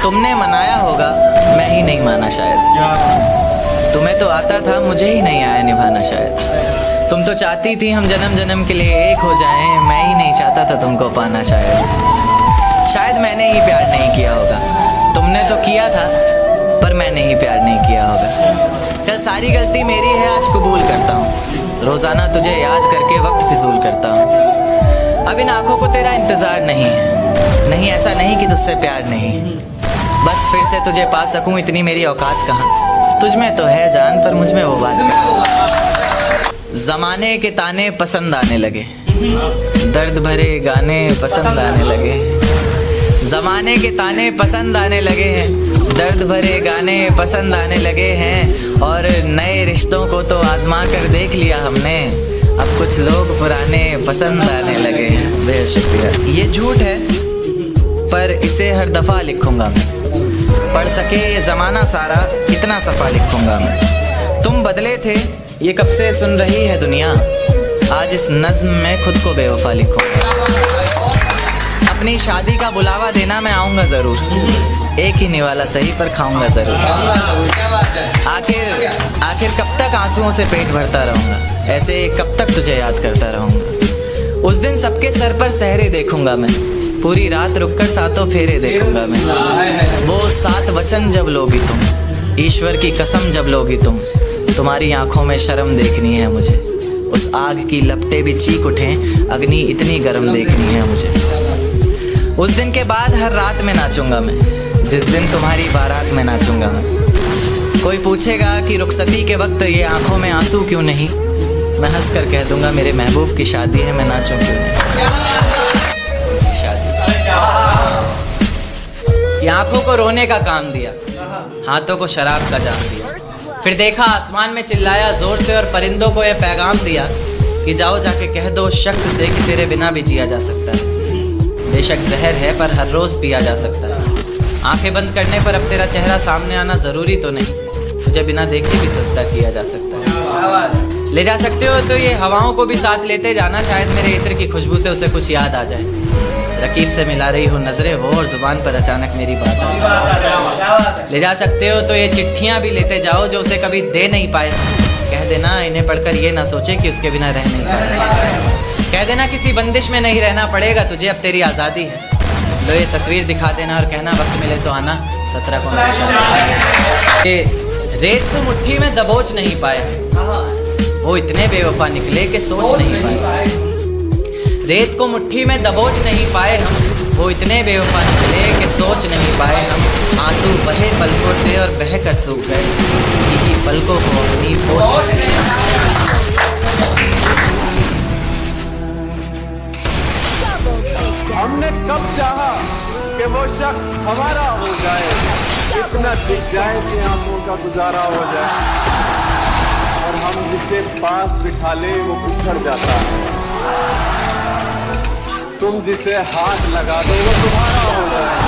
तुमने मनाया होगा, मैं ही नहीं माना शायद। तुम्हें तो आता था, मुझे ही नहीं आया निभाना शायद। तुम तो चाहती थी हम जन्म जन्म के लिए एक हो जाएं, मैं ही नहीं चाहता था तुमको पाना शायद मैंने ही प्यार नहीं किया होगा। तुमने तो किया था, पर मैंने ही प्यार नहीं किया होगा। चल सारी गलती मेरी है, आज कबूल करता हूँ। रोज़ाना तुझे याद करके वक्त फिजूल करता हूँ। अब इन आँखों को तेरा इंतज़ार नहीं है, नहीं ऐसा नहीं कि तुझसे प्यार नहीं। बस फिर से तुझे पा सकूँ इतनी मेरी औकात कहाँ। तुझ में तो है जान, पर मुझ में वो बात कहाँ। ज़माने के ताने पसंद आने लगे, दर्द भरे गाने पसंद आने लगे। ज़माने के ताने पसंद आने लगे हैं, दर्द भरे गाने पसंद आने लगे हैं। और नए रिश्तों को तो आजमा कर देख लिया हमने, अब कुछ लोग पुराने पसंद आने लगे हैं। बेहद शुक्रिया। ये झूठ है पर इसे हर दफ़ा लिखूंगा मैं, पढ़ सके ये ज़माना सारा इतना सफ़ा लिखूंगा मैं। तुम बदले थे ये कब से सुन रही है दुनिया, आज इस नज़्म में खुद को बेवफा लिखूंगा। अपनी शादी का बुलावा देना मैं आऊँगा ज़रूर, एक ही निवाला सही पर खाऊंगा ज़रूर। आखिर कब तक आंसुओं से पेट भरता रहूँगा, ऐसे कब तक तुझे याद करता रहूँगा। उस दिन सबके सर पर सहरे देखूंगा मैं, पूरी रात रुककर सातों फेरे देखूंगा मैं। वो 7 वचन जब लोगी तुम, ईश्वर की कसम जब लोगी तुम, तुम्हारी आंखों में शर्म देखनी है मुझे। उस आग की लपटें भी चीख उठें, अग्नि इतनी गर्म देखनी है मुझे। उस दिन के बाद हर रात में नाचूंगा मैं, जिस दिन तुम्हारी बारात में नाचूंगा मैं। कोई पूछेगा कि रुखसती के वक्त ये आंखों में आंसू क्यों नहीं, मैं हंस कर कह दूंगा मेरे महबूब की शादी है, मैं नाचूं क्यों नहीं। ये आंखों को रोने का काम दिया, हाथों को शराब का जाम दिया। फिर देखा आसमान में चिल्लाया जोर से और परिंदों को यह पैगाम दिया कि जाओ जाके कह दो उस शख्स से कि तेरे बिना भी जिया जा सकता है। बेशक जहर है पर हर रोज़ पिया जा सकता है। आंखें बंद करने पर अब तेरा चेहरा सामने आना ज़रूरी तो नहीं, तुझे बिना देखे भी सजदा किया जा सकता है। ले जा सकते हो तो ये हवाओं को भी साथ लेते जाना, शायद मेरे इत्र की खुशबू से उसे कुछ याद आ जाए। रकीब से मिला रही हो नजरें हो और जुबान पर अचानक मेरी बात आ जाए। ले जा सकते हो तो ये चिट्ठियाँ भी लेते जाओ जो उसे कभी दे नहीं पाए। कह देना इन्हें पढ़कर ये ना सोचे कि उसके बिना रह नहीं पाए। कह देना किसी बंदिश में नहीं रहना पड़ेगा तुझे, अब तेरी आज़ादी है। लो ये तस्वीर दिखा देना और कहना वक्त मिले तो आना, 17 को रेत को मुट्ठी में दबोच नहीं पाए, वो इतने बेवफा निकले कि सोच नहीं पाए। रेत को मुट्ठी में दबोच नहीं पाए हम, वो इतने बेवफा निकले कि सोच नहीं पाए हम। आंसू बहे पलकों से और बह कर सूख गए, यही पलकों को अपनी बोझ। हमने कब चाहा कि वो शख्स हमारा हो जाए, इतना दिख जाए कि आंखों का गुजारा हो जाए, और हम जिसे पास बिठा ले वो बिछड़ जाता है। तुम जिसे हाथ लगा दो वो तुम्हारा हो जाए।